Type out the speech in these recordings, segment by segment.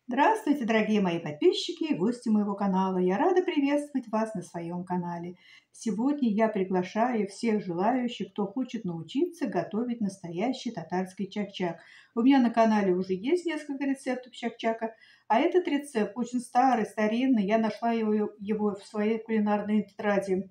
Здравствуйте, дорогие мои подписчики и гости моего канала. Я рада приветствовать вас на своем канале. Сегодня я приглашаю всех желающих, кто хочет научиться готовить настоящий татарский чак-чак. У меня на канале уже есть несколько рецептов чак-чака, а этот рецепт очень старый, старинный. Я нашла его в своей кулинарной тетради.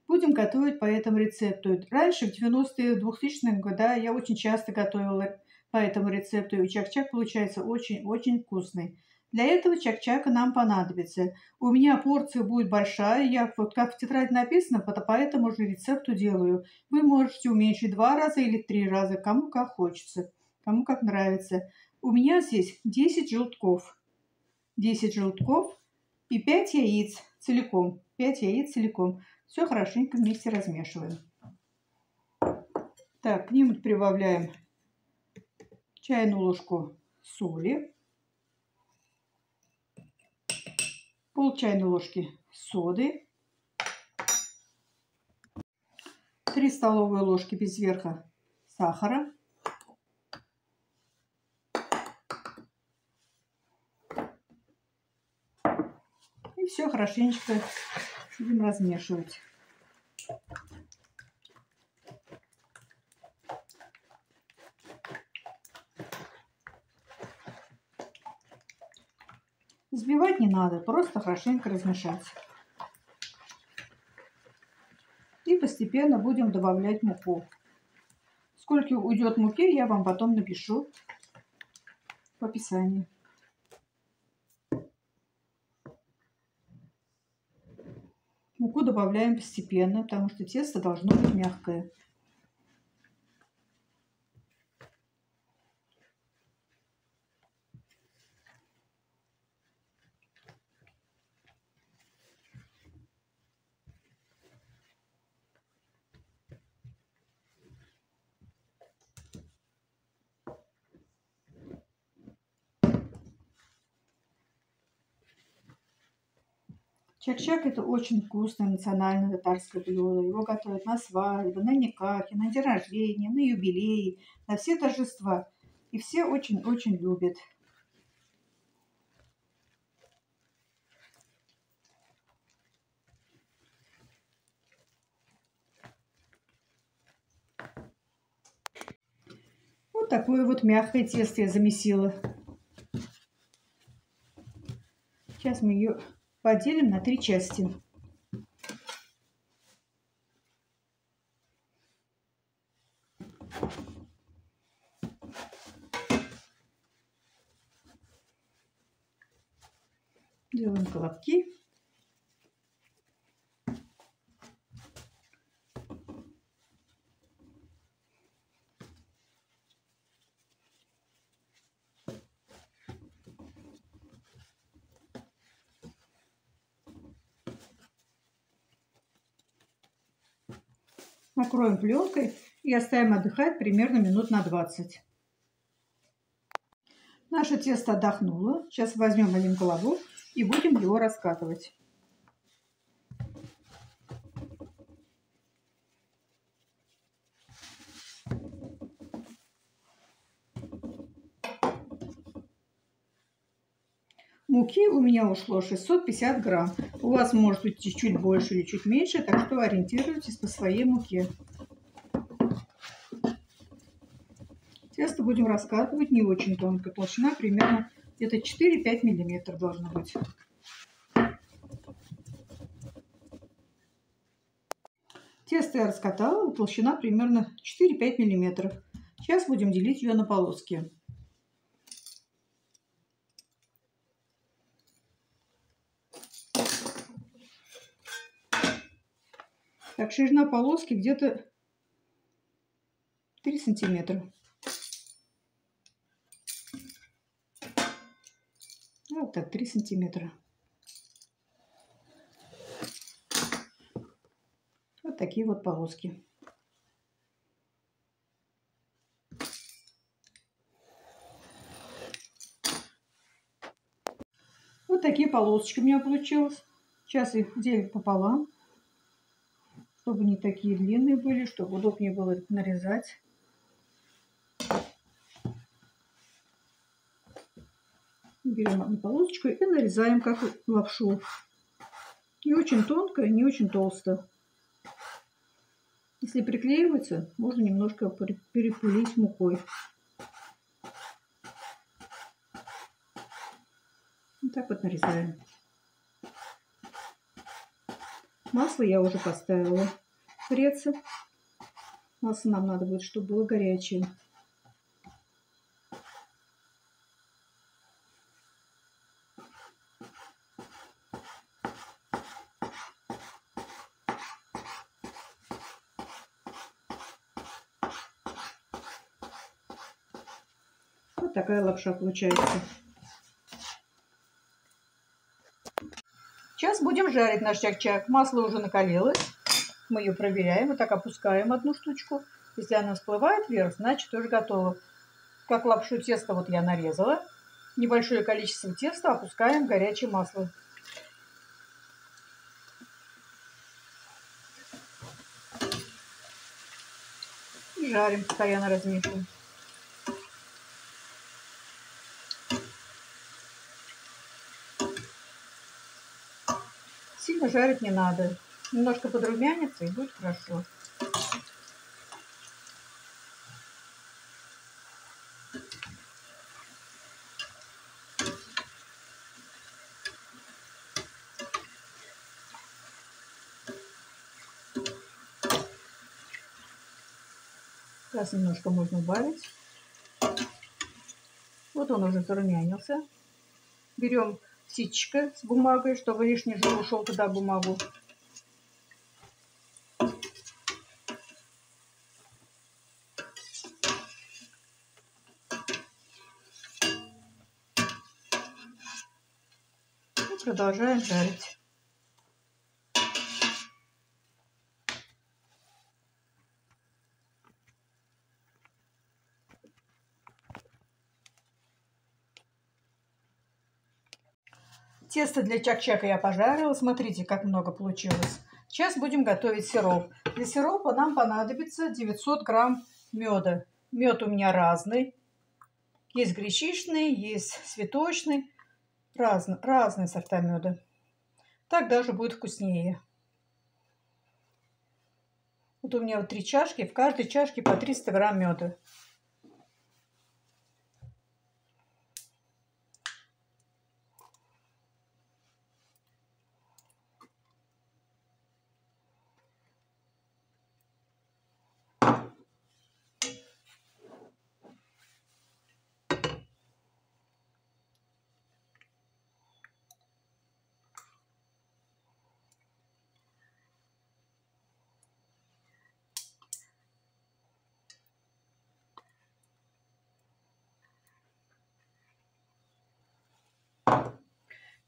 Будем готовить по этому рецепту. Раньше, в 90-е, 2000-е годы, я очень часто готовила по этому рецепту, и чак-чак получается очень-очень вкусный. Для этого чак-чака нам понадобится. У меня порция будет большая, я вот как в тетради написано, по этому же рецепту делаю. Вы можете уменьшить 2 раза или 3 раза, кому как хочется, кому как нравится. У меня здесь 10 желтков. 10 желтков и 5 яиц целиком. 5 яиц целиком. Все хорошенько вместе размешиваем. Так, к ним прибавляем чайную ложку соли, пол чайной ложки соды, 3 столовые ложки без верха сахара, и все хорошенечко будем размешивать. Взбивать не надо, просто хорошенько размешать. И постепенно будем добавлять муку. Сколько уйдет муки, я вам потом напишу в описании. Муку добавляем постепенно, потому что тесто должно быть мягкое. Чак-чак — это очень вкусное национальное татарское блюдо. Его готовят на свадьбы, на никахе, на день рождения, на юбилеи, на все торжества. И все очень-очень любят. Вот такое вот мягкое тесто я замесила. Сейчас мы ее поделим на 3 части. Делаем колобки. Накроем пленкой и оставим отдыхать примерно минут на 20. Наше тесто отдохнуло. Сейчас возьмем один колобок и будем его раскатывать. Муки у меня ушло 650 грамм. У вас может быть чуть больше или чуть меньше, так что ориентируйтесь по своей муке. Тесто будем раскатывать не очень тонко. Толщина примерно где-то 4-5 миллиметров должна быть. Тесто я раскатала, толщина примерно 4-5 миллиметров. Сейчас будем делить ее на полоски. Так, ширина полоски где-то 3 сантиметра. Вот так, 3 сантиметра. Вот такие вот полоски. Вот такие полосочки у меня получилось. Сейчас их делим пополам, чтобы не такие длинные были, чтобы удобнее было нарезать. Берем одну полосочку и нарезаем как лапшу. Не очень тонко, не очень толсто. Если приклеивается, можно немножко перепылить мукой. Вот так вот нарезаем. Масло я уже поставила греться. Масло нам надо будет, чтобы было горячее. Вот такая лапша получается. Сейчас будем жарить наш чак-чак. Масло уже накалилось. Мы ее проверяем. Вот так опускаем одну штучку. Если она всплывает вверх, значит уже готово. Как лапшу теста вот я нарезала. Небольшое количество теста опускаем в горячее масло. И жарим, постоянно размешиваем. Сильно жарить не надо. Немножко подрумянится и будет хорошо. Сейчас немножко можно убавить. Вот он уже зарумянился. Берем ситечко с бумагой, чтобы лишний жир ушел туда, в бумагу. И продолжаем жарить. Тесто для чак-чака я пожарила. Смотрите, как много получилось. Сейчас будем готовить сироп. Для сиропа нам понадобится 900 грамм меда. Мед у меня разный. Есть гречишный, есть цветочный. Разные сорта меда. Так даже будет вкуснее. Вот у меня вот 3 чашки. В каждой чашке по 300 грамм меда.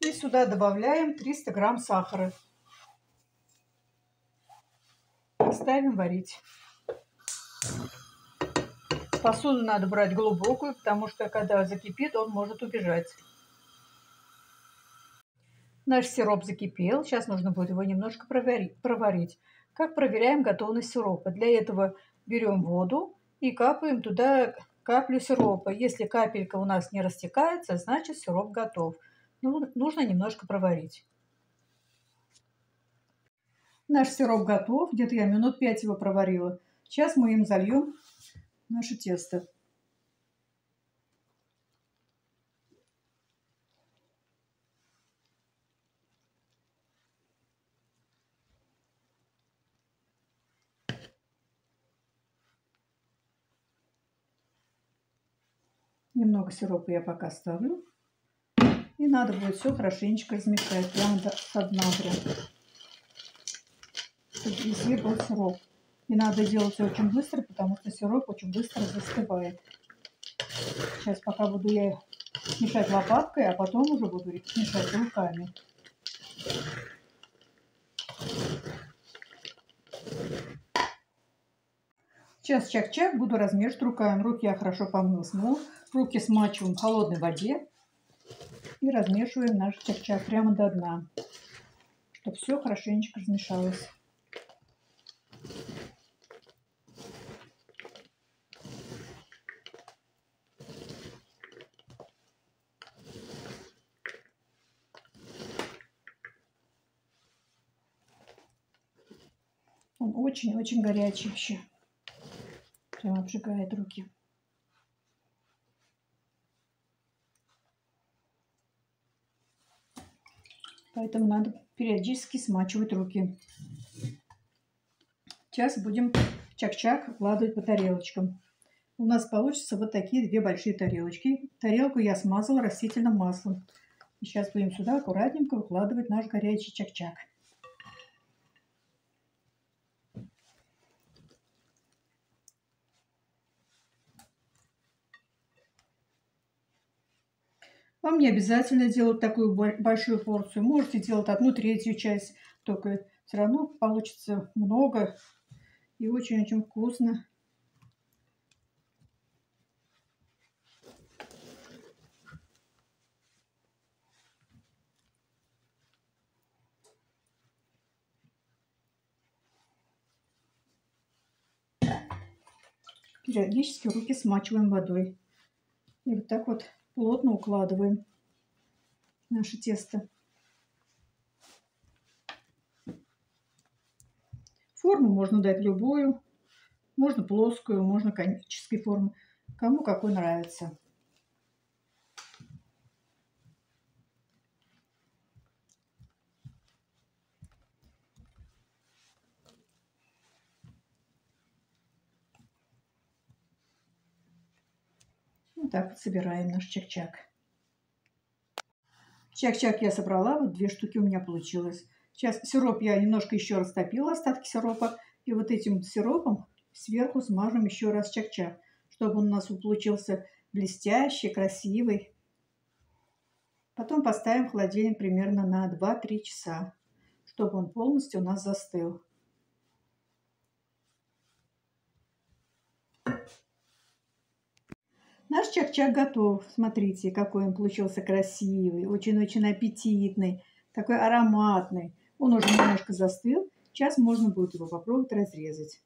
И сюда добавляем 300 грамм сахара. Ставим варить. Посуду надо брать глубокую, потому что когда закипит, он может убежать. Наш сироп закипел. Сейчас нужно будет его немножко проварить. Как проверяем готовность сиропа? Для этого берем воду и капаем туда каплю сиропа. Если капелька у нас не растекается, значит сироп готов. Ну, нужно немножко проварить. Наш сироп готов. Где-то я минут 5 его проварила. Сейчас мы им зальем наше тесто. Немного сиропа я пока ставлю. И надо будет все хорошенечко размешать. Прямо со дна прям. Чтобы везде был сироп. И надо делать очень быстро, потому что сироп очень быстро застывает. Сейчас пока буду я мешать лопаткой, а потом уже буду мешать руками. Сейчас чак-чак буду размешивать руками. Руки я хорошо помыла, смыла. Руки смачиваем в холодной воде. И размешиваем наш чак-чак прямо до дна. Чтобы все хорошенечко размешалось. Он очень-очень горячий еще. Прям обжигает руки. Поэтому надо периодически смачивать руки. Сейчас будем чак-чак укладывать по тарелочкам. У нас получится вот такие две большие тарелочки. Тарелку я смазала растительным маслом. И сейчас будем сюда аккуратненько укладывать наш горячий чак-чак. Вам не обязательно делать такую большую порцию. Можете делать 1/3 часть, только все равно получится много и очень-очень вкусно. Периодически руки смачиваем водой. И вот так вот плотно укладываем наше тесто. Форму можно дать любую. Можно плоскую, можно конической формы. Кому какой нравится. Вот так вот собираем наш чак-чак. Чак-чак я собрала, вот 2 штуки у меня получилось. Сейчас сироп я немножко еще растопила, остатки сиропа. И вот этим сиропом сверху смажем еще раз чак-чак, чтобы он у нас получился блестящий, красивый. Потом поставим в холодильник примерно на 2-3 часа, чтобы он полностью у нас застыл. Наш чак-чак готов. Смотрите, какой он получился красивый, очень-очень аппетитный, такой ароматный. Он уже немножко застыл. Сейчас можно будет его попробовать разрезать.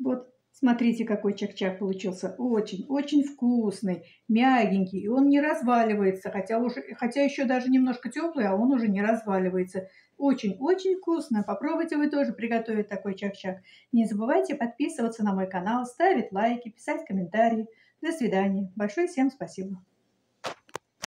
Вот, смотрите, какой чак-чак получился. Очень-очень вкусный, мягенький. И он не разваливается, хотя еще даже немножко теплый, а он уже не разваливается. Очень-очень вкусно. Попробуйте вы тоже приготовить такой чак-чак. Не забывайте подписываться на мой канал, ставить лайки, писать комментарии. До свидания. Большое всем спасибо.